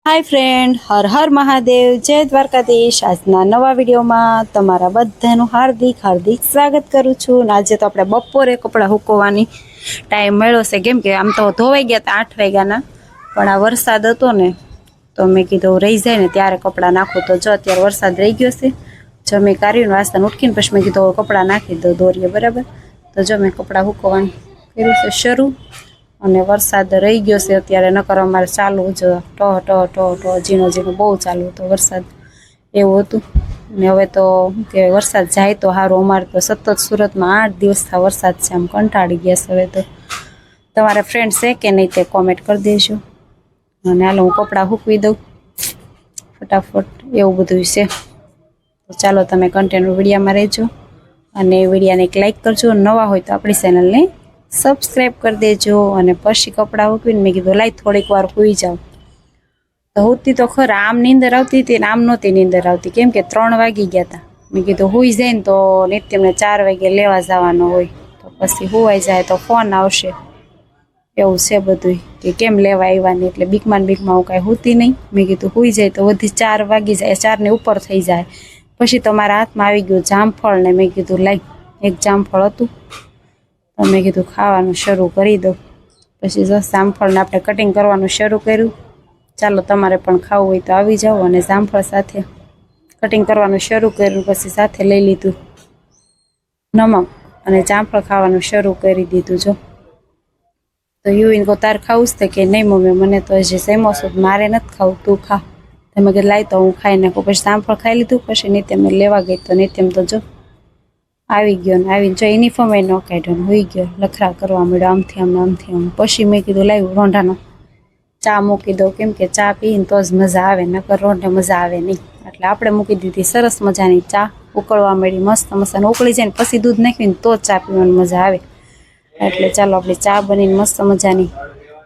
Hi friend, हर हर महादेव, जय द्वारकाधीश। आजना नवा video में तमारा बधानु हार्दिक हार्दिक स्वागत करूँ छूं। आज तो अपने बपोरे कपड़ा सुकववानी टाइम मळ्यो छे, केम के आम तो धोवाई गया था 8 वाग्याना, पण आ वरसाद हतो ने तो मैं कीधुं रही जाए ने त्यारे कपड़ा नाखूं। तो जो अत्यारे वरसाद रही गयो छे, जमी काढीने वासण उटकीने पछी मैं कीधुं कपड़ा नाखी दो दोरीए बराबर। तो जो मैं कपड़ा सुकववानुं कर्युं छे शरू, અને વરસાદ રહી ગયો છે અત્યારે, નકર અમારે ચાલુ જ ટહ ટહ ટહ ટહ ઝીણો ઝીણો બહુ ચાલુ હતો વરસાદ, એવું હતું ને હવે તો કે વરસાદ જાય તો સારું। અમારે તો સતત સુરતમાં 8 દિવસથી વરસાદ છે, આમ કંટાળી ગયા છે હવે તો। તમારા ફ્રેન્ડ છે કે નહીં તે કોમેન્ટ કરી દેજો, અને હાલો હું કપડાં સૂકવી દઉં ફટાફટ, એવું બધું છે। તો ચાલો તમે કન્ટેન્ટ વિડીયોમાં રહેજો, અને વિડીયોને એક લાઈક કરજો, નવા હોય તો આપણી ચેનલને સબસ્ક્રાइब कर देजो। અને પછી કપડા ઉકવીને મેં કીધું લાઈ થોડીક વાર સુઈ જાઉં। તો હોતી તો ખરા, આમ નીંદર આવતી હતી ને આમ નહોતી નીંદર આવતી, કેમ કે 3 વાગી ગયા હતા। મેં કીધું સુઈ જાય ને તો નિત્યમને 4 વાગે લેવા જવાનો હોય, તો પછી સુવાઈ જાય તો ફોન આવશે, એવું છે બધું કે કેમ લેવા આવ્યા ને, એટલે બીકમાં હું કાંઈ સૂતી નહીં। મેં કીધું સુઈ જાય તો વધી 4 વાગી જાય, 4 ને ઉપર થઈ જાય। પછી તો મારા હાથમાં આવી ગયું જામફળ, ને મેં કીધું લાઈ એક જામફળ હતું તો મેં કીધું ખાવાનું શરૂ કરી દઉં। પછી જો જામફળને આપણે કટિંગ કરવાનું શરૂ કર્યું। ચાલો તમારે પણ ખાવું હોય તો આવી જાઓ, અને જામફળ સાથે કટિંગ કરવાનું શરૂ કર્યું। પછી સાથે લઈ લીધું નમક, અને જામફળ ખાવાનું શરૂ કરી દીધું। જો તો યુવીન કો તાર ખાવું છે કે નહીં મમ્મી, મને તો હજી સેમો છો, મારે નથી ખાવું, તું ખા। તમે કીધું લાઈ તો હું ખાઈ નાખું। પછી જામફળ ખાઈ લીધું, પછી નિત્યમને લેવા ગઈ તો નિત્યમ તો જો આવી ગયો ને આવીને જો યુનિફોર્મ એ ન કાઢ્યો, હોઈ ગયો લખરા કરવા માંડ્યો આમથી આમ। પછી મેં કીધું લાવ્યું રોંઢાનો ચા મૂકી દઉં, કેમ કે ચા પીને તો જ મજા આવે, નકર રોંઢે મજા આવે નહીં। એટલે આપણે મૂકી દીધી સરસ મજાની ચા, ઉકળવા માંડી મસ્ત મસાને, ઉકળી જાય ને પછી દૂધ નાખીને તો જ ચા પીવાની મજા આવે। એટલે ચાલો આપણી ચા બનીને મસ્ત મજાની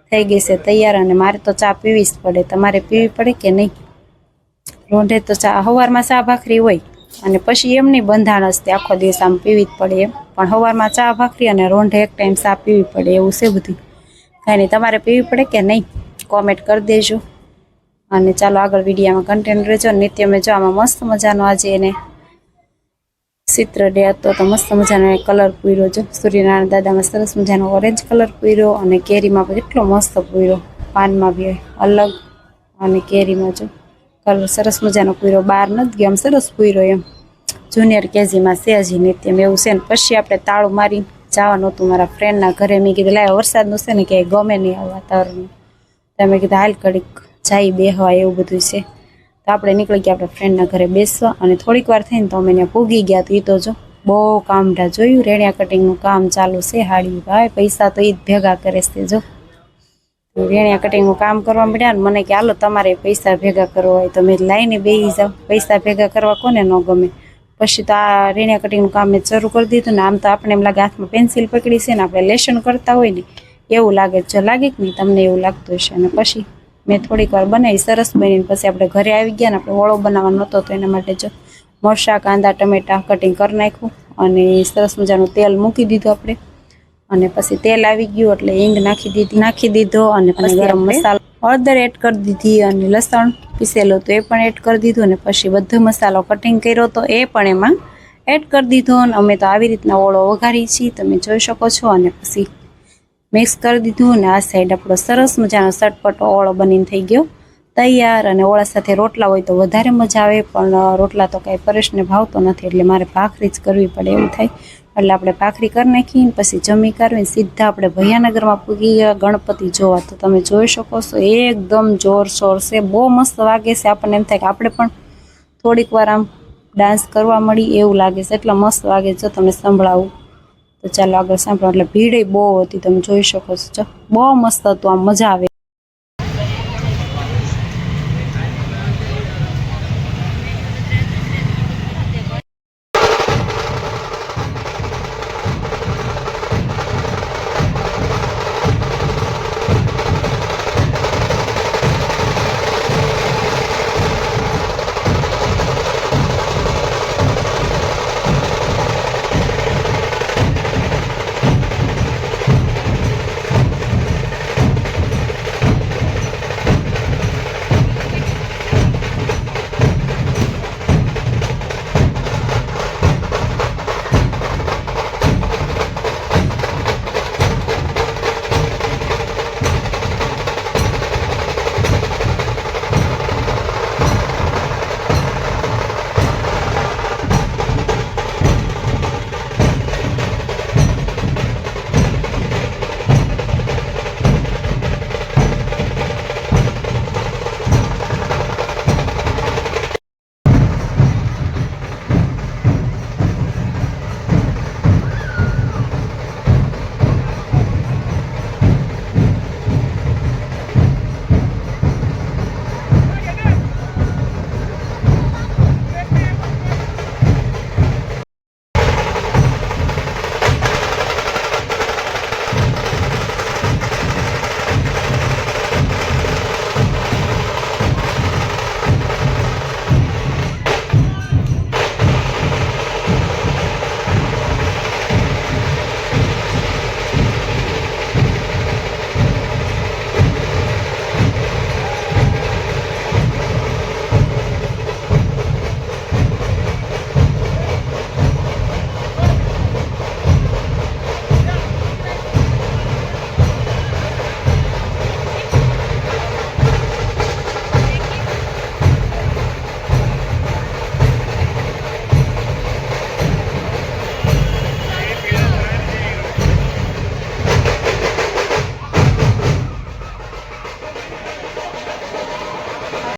થઈ ગઈ છે તૈયાર। અને મારે તો ચા પીવી જ પડે, તમારે પીવી પડે કે નહીં? રોંઢે તો ચા સવારમાં ચા ભાખરી હોય, અને પછી એમ નહીં બંધાણ હશે આખો દિવસ આમ પીવી જ પડે એમ, પણ સવારમાં ચા ભાખરી અને રોંઢે એક ટાઈમ ચા પીવી પડે, એવું છે બધું। કાંઈ નહીં, તમારે પીવી પડે કે નહીં કોમેન્ટ કરી દેજો। અને ચાલો આગળ વિડીયોમાં કન્ટેન્ટ રહેજો। નિત્ય મેં જો આમાં મસ્ત મજાનો આજે એને ચિત્ર ડે હતો તો મસ્ત મજાનો કલર પૂર્યો। જો સૂર્યનારાયણ દાદામાં સરસ મજાનો ઓરેન્જ કલર પૂર્યો, અને કેરીમાં પણ એટલો મસ્ત પૂર્યો, પાનમાં બી અલગ, અને કેરીમાં જો કલર સરસ મજાનો પૂર્યો, બહાર નથી ગયો, આમ સરસ પૂર્યો એમ। જુનિયર કેજીમાં છે હજી નિત્યમ, એવું છે ને। પછી આપણે તાળું મારી જવાનું હતું મારા ફ્રેન્ડના ઘરે। મેં કીધું લાવ વરસાદનું છે ને કે ગમે નહીં આ વાતાવરણ, તો મેં કીધું હાલ ઘડીક જાય બેહવા, એવું બધું છે। તો આપણે નીકળી ગયા આપણે ફ્રેન્ડના ઘરે બેસવા, અને થોડીક વાર થઈને તો અમે ત્યાં પૂગી ગયા। તો એ તો જો બહુ કામઢા જોયું, રેણિયા કટિંગનું કામ ચાલુ છે હાડી ભાઈ, પૈસા તો એ જ ભેગા કરે છે। જો રેણિયા કટિંગનું કામ કરવા મળ્યા ને મને કે હાલો તમારે પૈસા ભેગા કરવા હોય તો મેં લાઈને બેસી જાઓ, પૈસા ભેગા કરવા કોને ન ગમે। પછી તો આ રેણિયા કટિંગનું કામ મેં શરૂ કરી દીધું ને, આમ તો આપણે એમ લાગે હાથમાં પેન્સિલ પકડી છે ને આપણે લેશન કરતા હોય ને એવું લાગે, જો લાગે કે નહીં તમને એવું લાગતું હશે। અને પછી મેં થોડીક વાર બનાવી, સરસ બનીને પછી આપણે ઘરે આવી ગયા ને આપણે ઓળો બનાવવાનો હતો, તો એના માટે જો મરચાં કાંદા ટમેટા કટિંગ કરી નાખ્યું, અને સરસ મજાનું તેલ મૂકી દીધું આપણે, અને પછી તેલ આવી ગયું એટલે હિંગ નાખી દીધો, અને પછી ગરમ મસાલો હળદર એડ કરી દીધી, અને લસણ પીસેલું તો એ પણ એડ કરી દીધું, અને પછી બધો મસાલો કટિંગ કર્યો તો એ પણ એમાં એડ કરી દીધો। અને અમે તો આવી રીતના ઓળો વઘારી છીએ, તમે જોઈ શકો છો। અને પછી મિક્સ કરી દીધું, અને આ સાઈડ આપણો સરસ મજાનો ચટપટો ઓળો બનીને થઈ ગયો તૈયાર। અને ઓળા સાથે રોટલા હોય તો વધારે મજા આવે, પણ રોટલા તો કાંઈ પરેશને ભાવતો નથી, એટલે મારે ભાખરી જ કરવી પડે એવું થાય, એટલે આપણે ભાખરી કરી નાખીને પછી જમી કરવીને સીધા આપણે ભૈયાનગરમાં પૂગી ગયા ગણપતિ જોવા। તો તમે જોઈ શકો છો એકદમ જોરશોર છે, બહુ મસ્ત વાગે છે, આપણને એમ થાય કે આપણે પણ થોડીક વાર આમ ડાન્સ કરવા મળી એવું લાગે છે, એટલા મસ્ત વાગે। જો તમને સંભળાવું તો ચાલો આગળ સાંભળો। એટલે ભીડ બહુ હતી, તમે જોઈ શકો છો, બહુ મસ્ત હતું, આમ મજા આવે।